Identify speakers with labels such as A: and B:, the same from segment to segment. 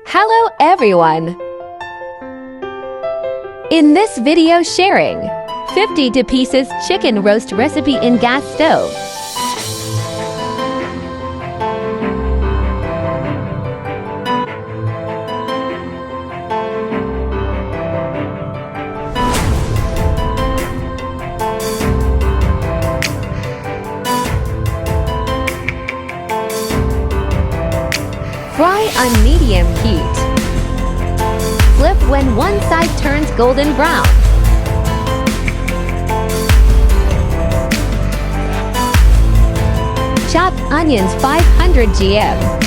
A: Hello everyone! In this video sharing 50 pieces chicken roast recipe in gas stove. Fry on medium heat. Flip when one side turns golden brown. Chop onions 500 g.m.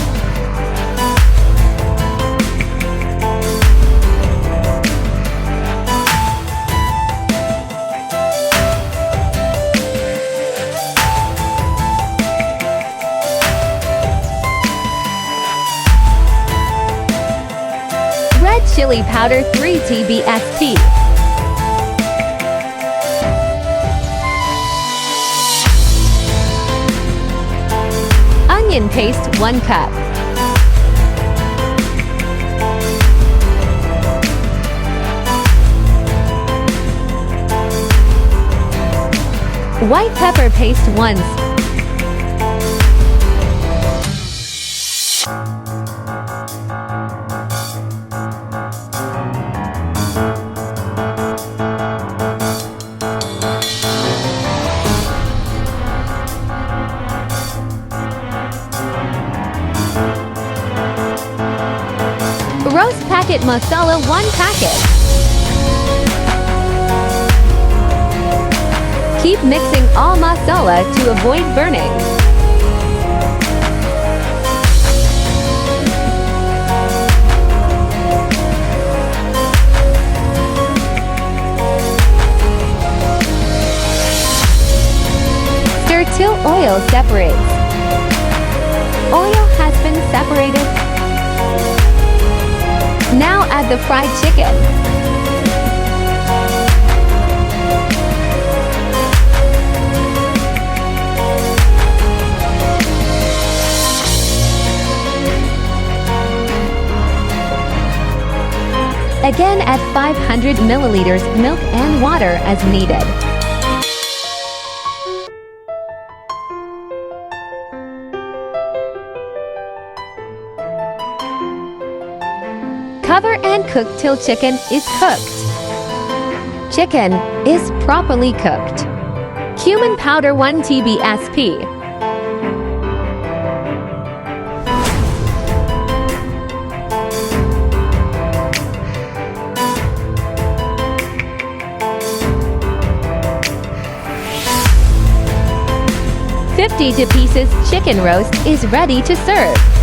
A: Red chili powder 3 tbst. Onion paste 1 cup. White pepper paste 1. Roast packet masala 1 packet. Keep mixing all masala to avoid burning. Stir till oil separates. Oil has been separated. Now add the fried chicken. Again add 500 milliliters milk and water as needed. Cover and cook till chicken is cooked. Chicken is properly cooked. Cumin powder 1 tbsp. $50 pieces chicken roast is ready to serve.